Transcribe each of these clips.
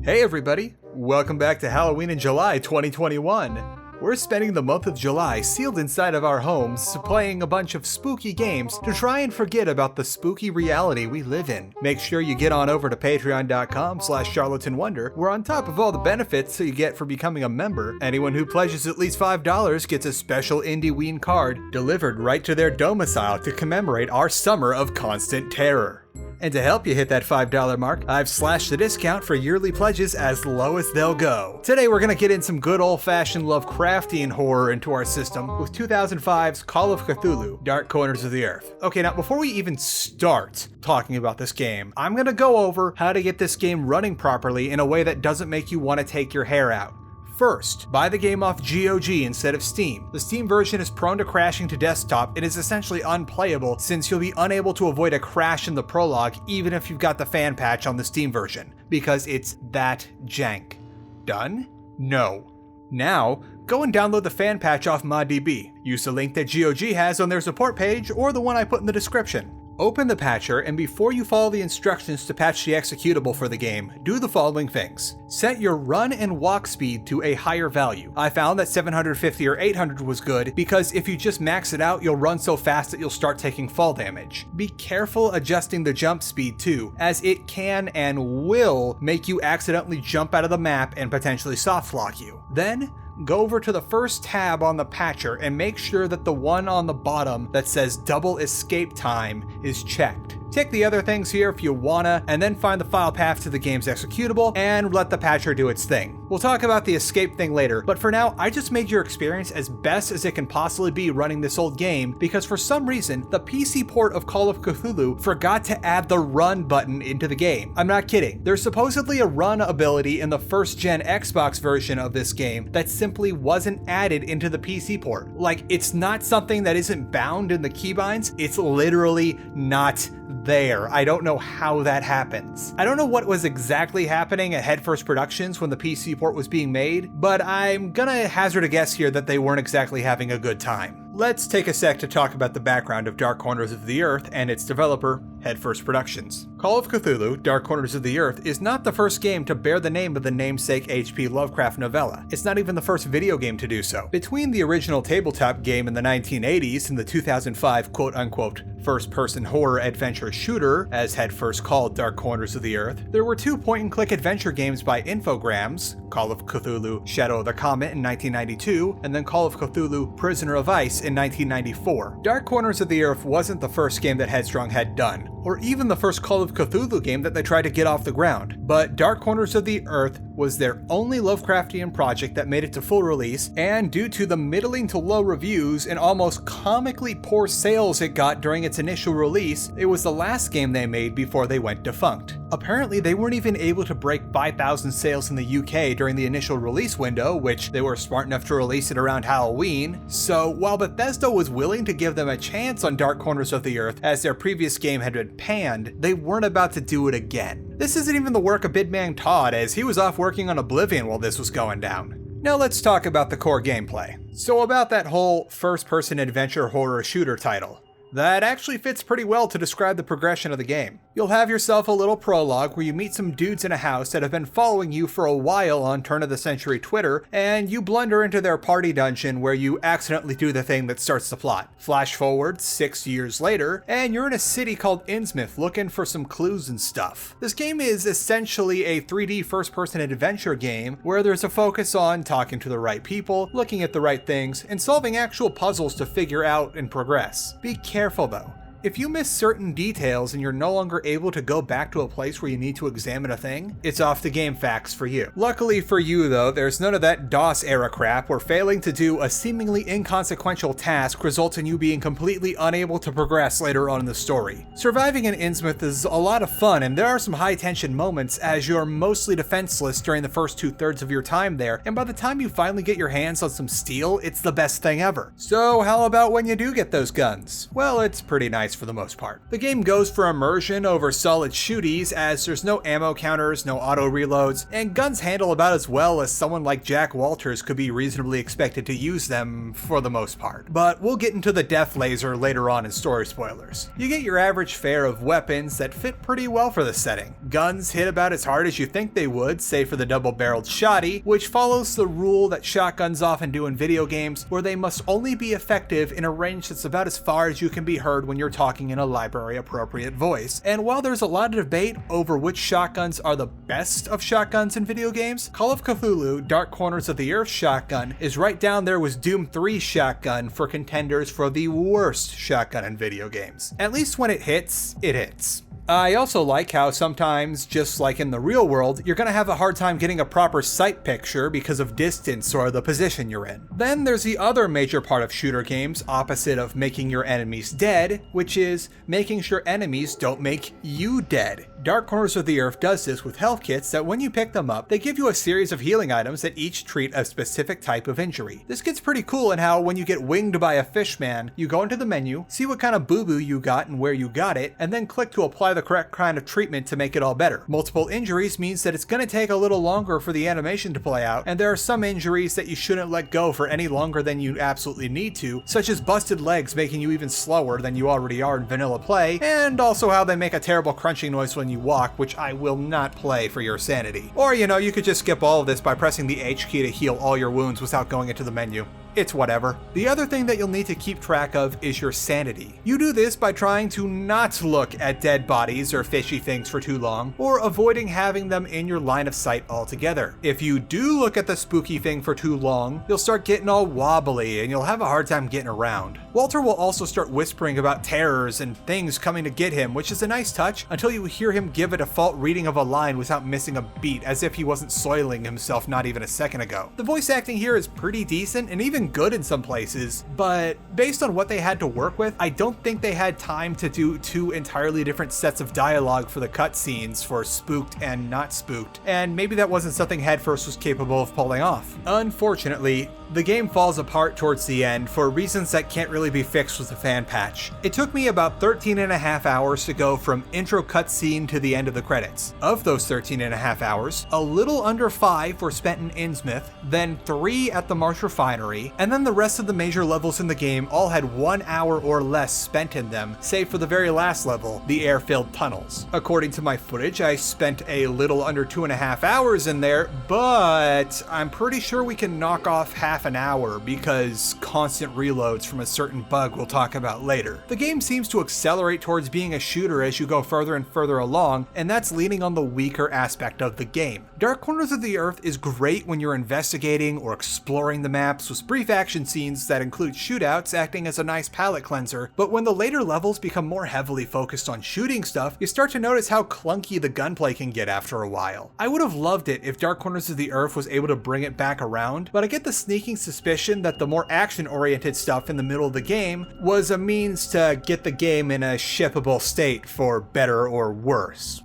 Hey everybody, welcome back to Halloween in July 2021. We're spending the month of July sealed inside of our homes, playing a bunch of spooky games to try and forget about the spooky reality we live in. Make sure you get on over to patreon.com/charlatanwonder, where on top of all the benefits that you get for becoming a member, anyone who pledges at least $5 gets a special IndieWeen card delivered right to their domicile to commemorate our summer of constant terror. And to help you hit that $5 mark, I've slashed the discount for yearly pledges as low as they'll go. Today we're gonna get in some good old-fashioned Lovecraftian horror into our system with 2005's Call of Cthulhu, Dark Corners of the Earth. Okay, now before we even start talking about this game, I'm gonna go over how to get this game running properly in a way that doesn't make you want to take your hair out. First, buy the game off GOG instead of Steam. The Steam version is prone to crashing to desktop and is essentially unplayable since you'll be unable to avoid a crash in the prologue even if you've got the fan patch on the Steam version, because it's that jank. Done? No. Now, go and download the fan patch off ModDB. Use the link that GOG has on their support page or the one I put in the description. Open the patcher, and before you follow the instructions to patch the executable for the game, do the following things. Set your run and walk speed to a higher value. I found that 750 or 800 was good because if you just max it out, you'll run so fast that you'll start taking fall damage. Be careful adjusting the jump speed too, as it can and will make you accidentally jump out of the map and potentially soft lock you. Then, go over to the first tab on the patcher and make sure that the one on the bottom that says double escape time is checked. Tick the other things here if you wanna, and then find the file path to the game's executable and let the patcher do its thing. We'll talk about the escape thing later, but for now, I just made your experience as best as it can possibly be running this old game because for some reason, the PC port of Call of Cthulhu forgot to add the run button into the game. I'm not kidding. There's supposedly a run ability in the first gen Xbox version of this game that simply wasn't added into the PC port. Like, it's not something that isn't bound in the keybinds, it's literally not there. I don't know how that happens. I don't know what was exactly happening at Headfirst Productions when the PC port was being made, but I'm gonna hazard a guess here that they weren't exactly having a good time. Let's take a sec to talk about the background of Dark Corners of the Earth and its developer, Headfirst Productions. Call of Cthulhu, Dark Corners of the Earth is not the first game to bear the name of the namesake H.P. Lovecraft novella. It's not even the first video game to do so. Between the original tabletop game in the 1980s and the 2005 quote-unquote first-person horror adventure shooter, as Headfirst called Dark Corners of the Earth, there were two point-and-click adventure games by Infogrames, Call of Cthulhu, Shadow of the Comet in 1992, and then Call of Cthulhu, Prisoner of Ice in 1994. Dark Corners of the Earth wasn't the first game that Headstrong had done, or even the first Call of Cthulhu game that they tried to get off the ground, but Dark Corners of the Earth was their only Lovecraftian project that made it to full release, and due to the middling to low reviews and almost comically poor sales it got during its initial release, it was the last game they made before they went defunct. Apparently, they weren't even able to break 5,000 sales in the UK during the initial release window, which they were smart enough to release it around Halloween. So while Bethesda was willing to give them a chance on Dark Corners of the Earth as their previous game had been panned, they weren't about to do it again. This isn't even the work of Bidman Todd, as he was off working on Oblivion while this was going down. Now let's talk about the core gameplay. So about that whole first-person adventure horror shooter title. That actually fits pretty well to describe the progression of the game. You'll have yourself a little prologue where you meet some dudes in a house that have been following you for a while on turn-of-the-century Twitter, and you blunder into their party dungeon where you accidentally do the thing that starts the plot. Flash forward 6 years later, and you're in a city called Innsmouth looking for some clues and stuff. This game is essentially a 3D first-person adventure game where there's a focus on talking to the right people, looking at the right things, and solving actual puzzles to figure out and progress. Be careful though. If you miss certain details and you're no longer able to go back to a place where you need to examine a thing, it's off the game facts for you. Luckily for you though, there's none of that DOS era crap where failing to do a seemingly inconsequential task results in you being completely unable to progress later on in the story. Surviving in Innsmouth is a lot of fun, and there are some high tension moments as you're mostly defenseless during the first 2/3 of your time there, and by the time you finally get your hands on some steel, it's the best thing ever. So how about when you do get those guns? Well, it's pretty nice nice for the most part. The game goes for immersion over solid shooties, as there's no ammo counters, no auto reloads, and guns handle about as well as someone like Jack Walters could be reasonably expected to use them for the most part. But we'll get into the death laser later on in story spoilers. You get your average fare of weapons that fit pretty well for the setting. Guns hit about as hard as you think they would, save for the double-barreled shotty, which follows the rule that shotguns often do in video games, where they must only be effective in a range that's about as far as you can be heard when you're talking in a library-appropriate voice. And while there's a lot of debate over which shotguns are the best of shotguns in video games, Call of Cthulhu Dark Corners of the Earth shotgun is right down there with Doom 3 shotgun for contenders for the worst shotgun in video games. At least when it hits, it hits. I also like how sometimes, just like in the real world, you're gonna have a hard time getting a proper sight picture because of distance or the position you're in. Then there's the other major part of shooter games, opposite of making your enemies dead, which is making sure enemies don't make you dead. Dark Corners of the Earth does this with health kits that when you pick them up, they give you a series of healing items that each treat a specific type of injury. This gets pretty cool in how when you get winged by a fishman, you go into the menu, see what kind of boo-boo you got and where you got it, and then click to apply the correct kind of treatment to make it all better. Multiple injuries means that it's going to take a little longer for the animation to play out, and there are some injuries that you shouldn't let go for any longer than you absolutely need to, such as busted legs making you even slower than you already are in vanilla play, and also how they make a terrible crunching noise when you walk, which I will not play for your sanity. Or, you could just skip all of this by pressing the H key to heal all your wounds without going into the menu. It's whatever. The other thing that you'll need to keep track of is your sanity. You do this by trying to not look at dead bodies or fishy things for too long, or avoiding having them in your line of sight altogether. If you do look at the spooky thing for too long, you'll start getting all wobbly and you'll have a hard time getting around. Walter will also start whispering about terrors and things coming to get him, which is a nice touch until you hear him give a default reading of a line without missing a beat, as if he wasn't soiling himself not even a second ago. The voice acting here is pretty decent and even good in some places, but based on what they had to work with, I don't think they had time to do two entirely different sets of dialogue for the cutscenes for spooked and not spooked, and maybe that wasn't something Headfirst was capable of pulling off. Unfortunately, the game falls apart towards the end for reasons that can't really be fixed with a fan patch. It took me about 13.5 hours to go from intro cutscene to the end of the credits. Of those 13.5 hours, a little under 5 were spent in Innsmouth, then 3 at the Marsh Refinery, and then the rest of the major levels in the game all had 1 hour or less spent in them, save for the very last level, the air-filled tunnels. According to my footage, I spent a little under 2.5 hours in there, but I'm pretty sure we can knock off half an hour because constant reloads from a certain bug we'll talk about later. The game seems to accelerate towards being a shooter as you go further and further along, and that's leaning on the weaker aspect of the game. Dark Corners of the Earth is great when you're investigating or exploring the maps, with brief action scenes that include shootouts acting as a nice palate cleanser, but when the later levels become more heavily focused on shooting stuff, you start to notice how clunky the gunplay can get after a while. I would have loved it if Dark Corners of the Earth was able to bring it back around, but I get the sneaking suspicion that the more action-oriented stuff in the middle of the game was a means to get the game in a shippable state for better or worse.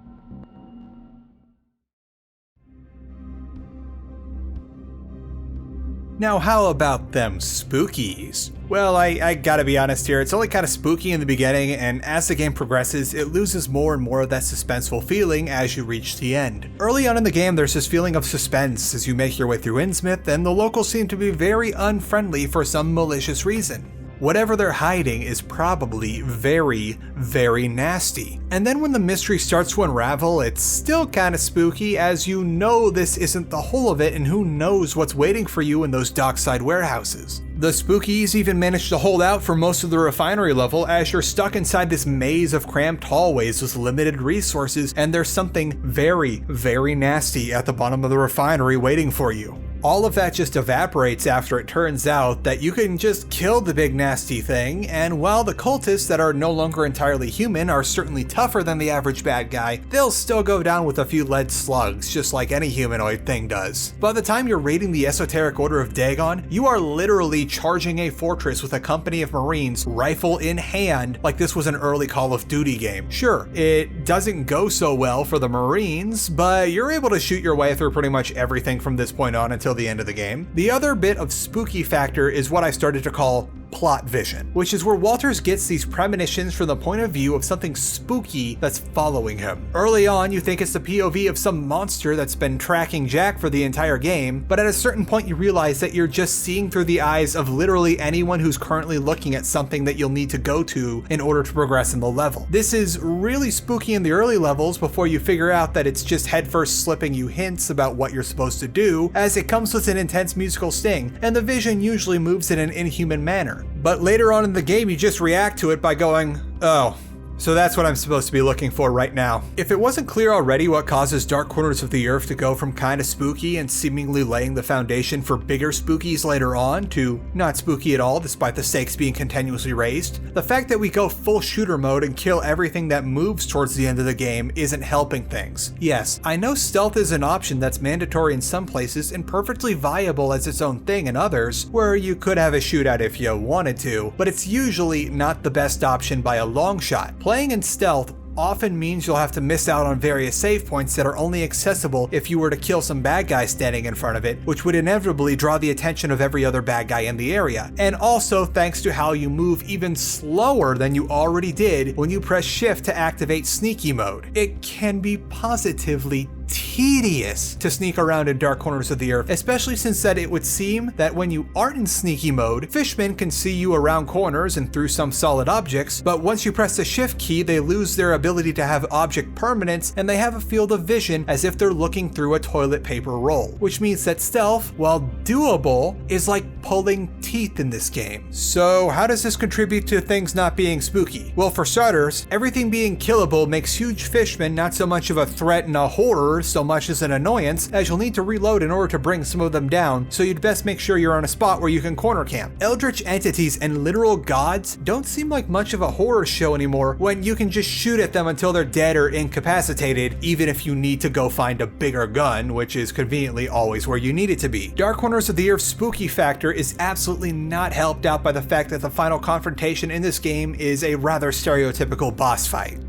Now how about them spookies? Well, I gotta be honest here, it's only kind of spooky in the beginning, and as the game progresses, it loses more and more of that suspenseful feeling as you reach the end. Early on in the game, there's this feeling of suspense as you make your way through Innsmouth, and the locals seem to be very unfriendly for some malicious reason. Whatever they're hiding is probably very, very nasty. And then when the mystery starts to unravel, it's still kind of spooky, as you know this isn't the whole of it and who knows what's waiting for you in those dockside warehouses. The spookies even manage to hold out for most of the refinery level as you're stuck inside this maze of cramped hallways with limited resources, and there's something very, very nasty at the bottom of the refinery waiting for you. All of that just evaporates after it turns out that you can just kill the big nasty thing, and while the cultists that are no longer entirely human are certainly tougher than the average bad guy, they'll still go down with a few lead slugs, just like any humanoid thing does. By the time you're raiding the Esoteric Order of Dagon, you are literally charging a fortress with a company of Marines, rifle in hand, like this was an early Call of Duty game. Sure, it doesn't go so well for the Marines, but you're able to shoot your way through pretty much everything from this point on until the end of the game. The other bit of spooky factor is what I started to call plot vision, which is where Walters gets these premonitions from the point of view of something spooky that's following him. Early on, you think it's the POV of some monster that's been tracking Jack for the entire game, but at a certain point you realize that you're just seeing through the eyes of literally anyone who's currently looking at something that you'll need to go to in order to progress in the level. This is really spooky in the early levels before you figure out that it's just Headfirst slipping you hints about what you're supposed to do, as it comes with an intense musical sting, and the vision usually moves in an inhuman manner. But later on in the game you just react to it by going, oh, so that's what I'm supposed to be looking for right now. If it wasn't clear already what causes Dark Corners of the Earth to go from kinda spooky and seemingly laying the foundation for bigger spookies later on to not spooky at all despite the stakes being continuously raised, the fact that we go full shooter mode and kill everything that moves towards the end of the game isn't helping things. Yes, I know stealth is an option that's mandatory in some places and perfectly viable as its own thing in others, where you could have a shootout if you wanted to, but it's usually not the best option by a long shot. Playing in stealth often means you'll have to miss out on various save points that are only accessible if you were to kill some bad guy standing in front of it, which would inevitably draw the attention of every other bad guy in the area. And also thanks to how you move even slower than you already did when you press shift to activate sneaky mode. It can be positively tedious to sneak around in Dark Corners of the Earth, especially since that it would seem that when you aren't in sneaky mode, fishmen can see you around corners and through some solid objects, but once you press the shift key, they lose their ability to have object permanence and they have a field of vision as if they're looking through a toilet paper roll, which means that stealth, while doable, is like pulling teeth in this game. So how does this contribute to things not being spooky? Well, for starters, everything being killable makes huge fishmen not so much of a threat and a horror so much as an annoyance, as you'll need to reload in order to bring some of them down, so you'd best make sure you're on a spot where you can corner camp. Eldritch entities and literal gods don't seem like much of a horror show anymore when you can just shoot at them until they're dead or incapacitated, even if you need to go find a bigger gun, which is conveniently always where you need it to be. Dark Corners of the Earth's spooky factor is absolutely not helped out by the fact that the final confrontation in this game is a rather stereotypical boss fight.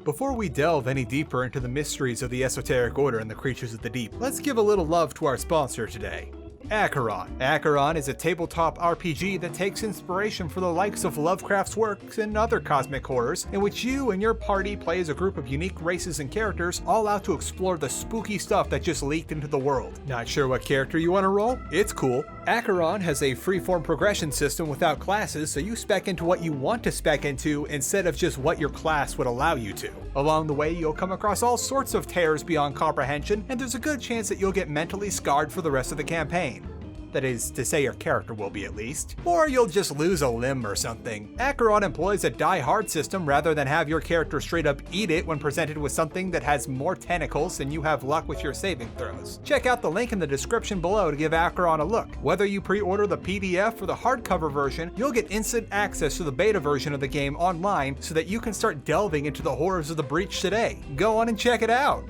Before we delve any deeper into the mysteries of the Esoteric Order and the creatures of the deep, let's give a little love to our sponsor today, Acheron. Acheron is a tabletop RPG that takes inspiration from the likes of Lovecraft's works and other cosmic horrors, in which you and your party play as a group of unique races and characters all out to explore the spooky stuff that just leaked into the world. Not sure what character you want to roll? It's cool. Acheron has a freeform progression system without classes, so you spec into what you want to spec into instead of just what your class would allow you to. Along the way, you'll come across all sorts of terrors beyond comprehension, and there's a good chance that you'll get mentally scarred for the rest of the campaign. That is to say, your character will be at least. Or you'll just lose a limb or something. Acheron employs a die-hard system rather than have your character straight up eat it when presented with something that has more tentacles than you have luck with your saving throws. Check out the link in the description below to give Acheron a look. Whether you pre-order the PDF or the hardcover version, you'll get instant access to the beta version of the game online so that you can start delving into the horrors of the Breach today. Go on and check it out.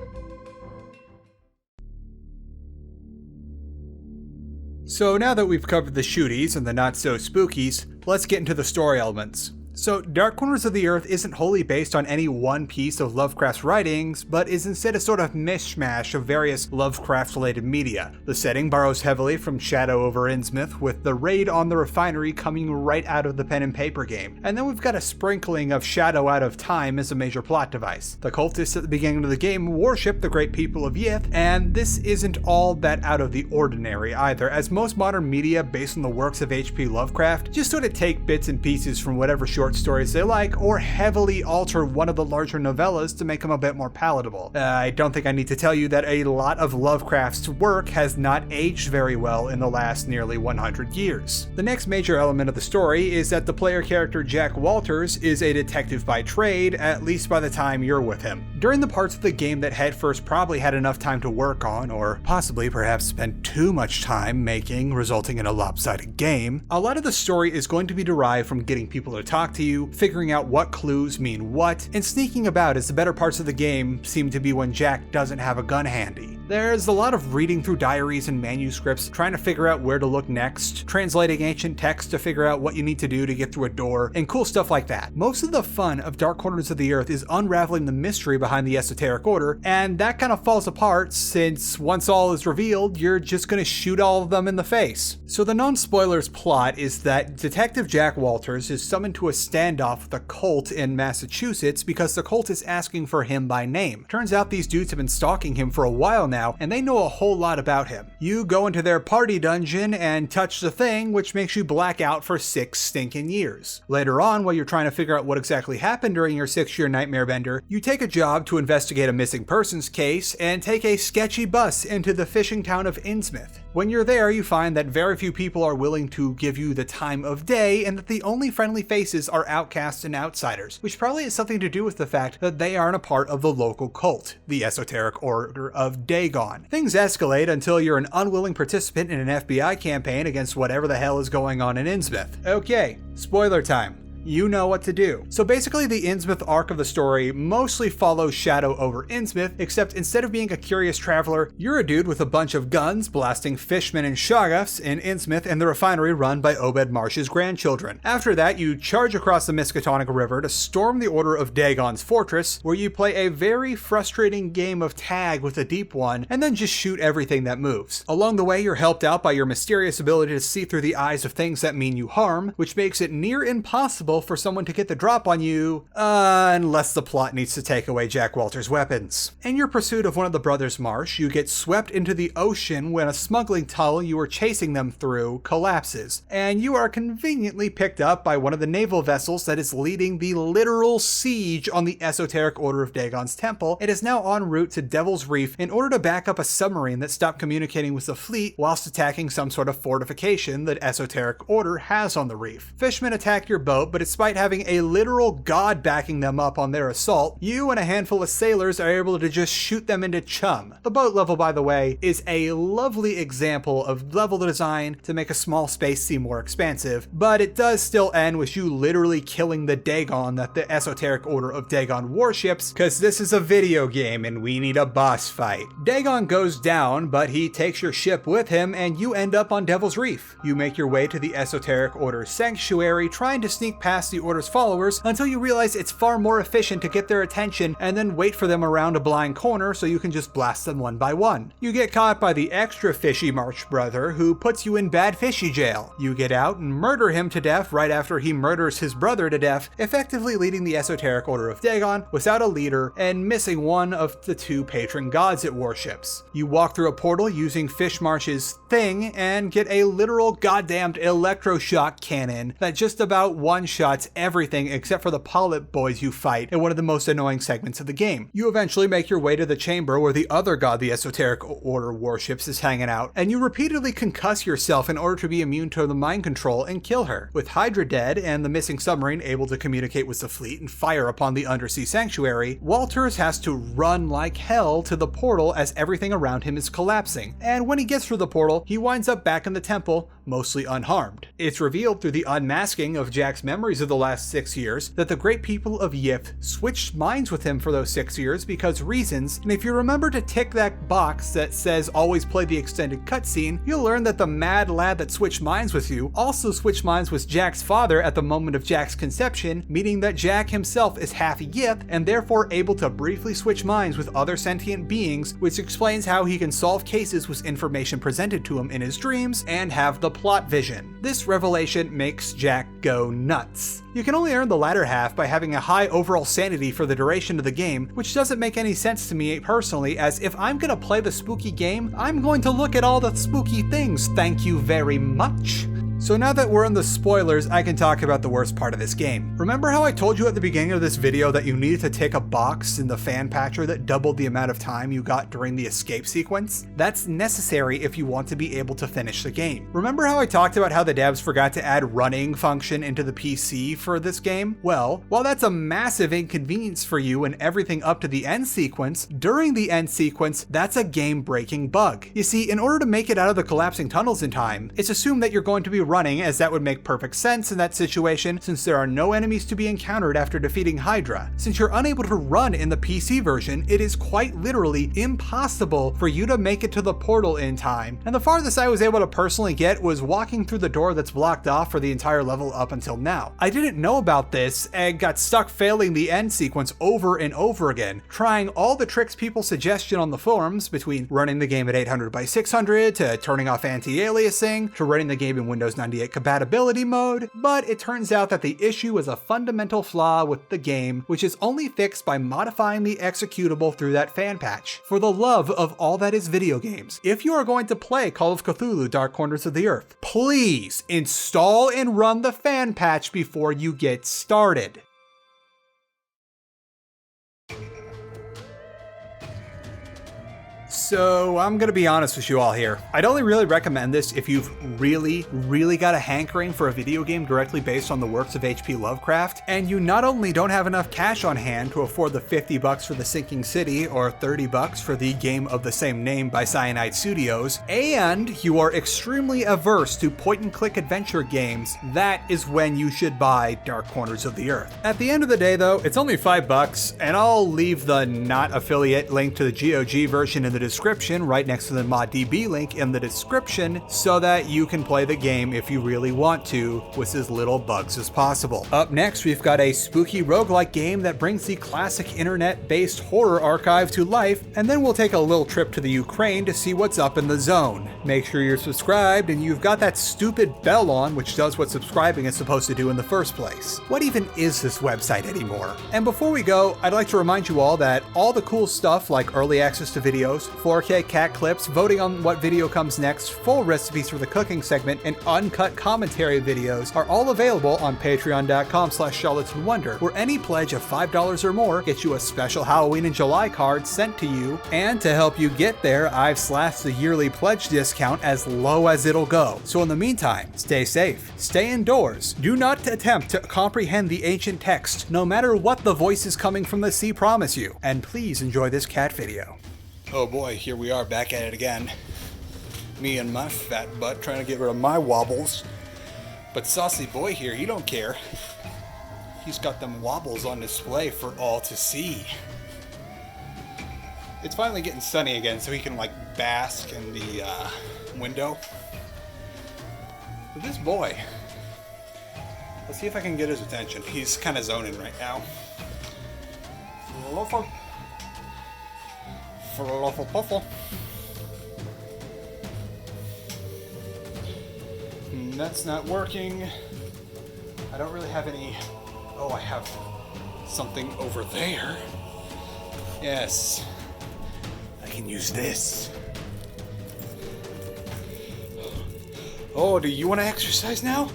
So now that we've covered the shooties and the not-so-spookies, let's get into the story elements. So, Dark Corners of the Earth isn't wholly based on any one piece of Lovecraft's writings, but is instead a sort of mishmash of various Lovecraft-related media. The setting borrows heavily from Shadow Over Innsmouth, with the raid on the refinery coming right out of the pen and paper game. And then we've got a sprinkling of Shadow Out of Time as a major plot device. The cultists at the beginning of the game worship the great people of Yith, and this isn't all that out of the ordinary either, as most modern media based on the works of H.P. Lovecraft just sort of take bits and pieces from whatever short stories they like, or heavily alter one of the larger novellas to make them a bit more palatable. I don't think I need to tell you that a lot of Lovecraft's work has not aged very well in the last nearly 100 years. The next major element of the story is that the player character Jack Walters is a detective by trade, at least by the time you're with him. During the parts of the game that Headfirst probably had enough time to work on, or possibly perhaps spent too much time making, resulting in a lopsided game, a lot of the story is going to be derived from getting people to talk to you, figuring out what clues mean what, and sneaking about, as the better parts of the game seem to be when Jack doesn't have a gun handy. There's a lot of reading through diaries and manuscripts, trying to figure out where to look next, translating ancient text to figure out what you need to do to get through a door, and cool stuff like that. Most of the fun of Dark Corners of the Earth is unraveling the mystery behind the esoteric order, and that kind of falls apart since once all is revealed, you're just gonna shoot all of them in the face. So the non-spoilers plot is that Detective Jack Walters is summoned to a standoff with a cult in Massachusetts because the cult is asking for him by name. Turns out these dudes have been stalking him for a while now, and they know a whole lot about him. You go into their party dungeon and touch the thing, which makes you black out for 6 stinking years. Later on, while you're trying to figure out what exactly happened during your 6-year nightmare bender, you take a job to investigate a missing persons case and take a sketchy bus into the fishing town of Innsmouth. When you're there, you find that very few people are willing to give you the time of day and that the only friendly faces are outcasts and outsiders, which probably has something to do with the fact that they aren't a part of the local cult, the Esoteric Order of Dagon. Things escalate until you're an unwilling participant in an FBI campaign against whatever the hell is going on in Innsmouth. Okay, spoiler time. You know what to do. So basically the Innsmouth arc of the story mostly follows Shadow Over Innsmouth, except instead of being a curious traveler, you're a dude with a bunch of guns blasting fishmen and shoggoths in Innsmouth and the refinery run by Obed Marsh's grandchildren. After that, you charge across the Miskatonic River to storm the Order of Dagon's fortress, where you play a very frustrating game of tag with a deep one, and then just shoot everything that moves. Along the way, you're helped out by your mysterious ability to see through the eyes of things that mean you harm, which makes it near impossible for someone to get the drop on you, unless the plot needs to take away Jack Walters' weapons. In your pursuit of one of the brothers Marsh, you get swept into the ocean when a smuggling tunnel you were chasing them through collapses, and you are conveniently picked up by one of the naval vessels that is leading the literal siege on the Esoteric Order of Dagon's temple. It is now en route to Devil's Reef in order to back up a submarine that stopped communicating with the fleet whilst attacking some sort of fortification that Esoteric Order has on the reef. Fishmen attack your boat, but despite having a literal god backing them up on their assault, you and a handful of sailors are able to just shoot them into chum. The boat level, by the way, is a lovely example of level design to make a small space seem more expansive, but it does still end with you literally killing the Dagon that the Esoteric Order of Dagon worships, because this is a video game and we need a boss fight. Dagon goes down, but he takes your ship with him and you end up on Devil's Reef. You make your way to the Esoteric Order's sanctuary, trying to sneak past the Order's followers until you realize it's far more efficient to get their attention and then wait for them around a blind corner so you can just blast them one by one. You get caught by the extra fishy March brother who puts you in bad fishy jail. You get out and murder him to death right after he murders his brother to death, effectively leading the Esoteric Order of Dagon without a leader and missing one of the 2 patron gods it worships. You walk through a portal using Fish March's thing and get a literal goddamned electroshock cannon that just about one-shots everything except for the polyp boys you fight in one of the most annoying segments of the game. You eventually make your way to the chamber where the other god the Esoteric Order worships is hanging out, and you repeatedly concuss yourself in order to be immune to the mind control and kill her. With Hydra dead and the missing submarine able to communicate with the fleet and fire upon the undersea sanctuary, Walters has to run like hell to the portal as everything around him is collapsing, and when he gets through the portal, he winds up back in the temple, mostly unharmed. It's revealed through the unmasking of Jack's memories of the last 6 years that the great people of Yip switched minds with him for those 6 years because reasons, and if you remember to tick that box that says always play the extended cutscene, you'll learn that the mad lad that switched minds with you also switched minds with Jack's father at the moment of Jack's conception, meaning that Jack himself is half Yip and therefore able to briefly switch minds with other sentient beings, which explains how he can solve cases with information presented to him in his dreams and have the plot vision. This revelation makes Jack go nuts. You can only earn the latter half by having a high overall sanity for the duration of the game, which doesn't make any sense to me personally, as if I'm gonna play the spooky game, I'm going to look at all the spooky things, thank you very much. So now that we're in the spoilers, I can talk about the worst part of this game. Remember how I told you at the beginning of this video that you needed to tick a box in the fan patcher that doubled the amount of time you got during the escape sequence? That's necessary if you want to be able to finish the game. Remember how I talked about how the devs forgot to add running function into the PC for this game? Well, while that's a massive inconvenience for you and everything up to the end sequence, during the end sequence, that's a game-breaking bug. You see, in order to make it out of the collapsing tunnels in time, it's assumed that you're going to be running, as that would make perfect sense in that situation since there are no enemies to be encountered after defeating Hydra. Since you're unable to run in the PC version, it is quite literally impossible for you to make it to the portal in time, and the farthest I was able to personally get was walking through the door that's blocked off for the entire level up until now. I didn't know about this and got stuck failing the end sequence over and over again, trying all the tricks people suggested on the forums, between running the game at 800 by 600 to turning off anti-aliasing to running the game in Windows 98 compatibility mode, but it turns out that the issue is a fundamental flaw with the game, which is only fixed by modifying the executable through that fan patch. For the love of all that is video games, if you are going to play Call of Cthulhu Dark Corners of the Earth, please install and run the fan patch before you get started. So I'm gonna be honest with you all here. I'd only really recommend this if you've really got a hankering for a video game directly based on the works of H.P. Lovecraft, and you not only don't have enough cash on hand to afford the $50 for The Sinking City or $30 for the game of the same name by Cyanide Studios, and you are extremely averse to point-and-click adventure games, that is when you should buy Dark Corners of the Earth. At the end of the day though, it's only $5, and I'll leave the not affiliate link to the GOG version in the description right next to the ModDB link in the description so that you can play the game if you really want to with as little bugs as possible. Up next, we've got a spooky roguelike game that brings the classic internet-based horror archive to life, and then we'll take a little trip to the Ukraine to see what's up in the zone. Make sure you're subscribed and you've got that stupid bell on which does what subscribing is supposed to do in the first place. What even is this website anymore? And before we go, I'd like to remind you all that all the cool stuff like early access to videos, 4K cat clips, voting on what video comes next, full recipes for the cooking segment, and uncut commentary videos are all available on patreon.com/charlatanwonder, where any pledge of $5 or more gets you a special Halloween in July card sent to you. And to help you get there, I've slashed the yearly pledge discount as low as it'll go. So in the meantime, stay safe, stay indoors, do not attempt to comprehend the ancient text, no matter what the voices coming from the sea promise you, and please enjoy this cat video. Oh boy, here we are back at it again. Me and my fat butt trying to get rid of my wobbles. But Saucy Boy here, he don't care. He's got them wobbles on display for all to see. It's finally getting sunny again, so he can like bask in the window. But this boy, let's see if I can get his attention. He's kind of zoning right now. That's not working. I don't really have any. Oh, I have something over there. Yes, I can use this. Oh, do you want to exercise now?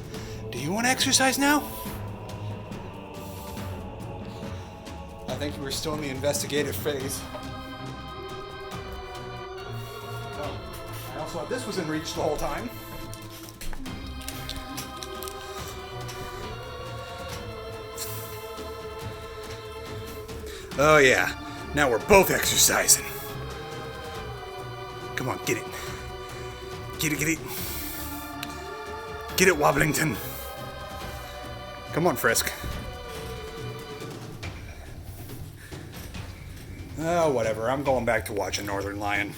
Do you want to exercise now? I think we're still in the investigative phase. I also thought this was in reach the whole time. Oh yeah, now we're both exercising. Come on, get it. Get it, get it. Get it, Wobblington. Come on, Frisk. Oh, whatever, I'm going back to watching Northern Lion.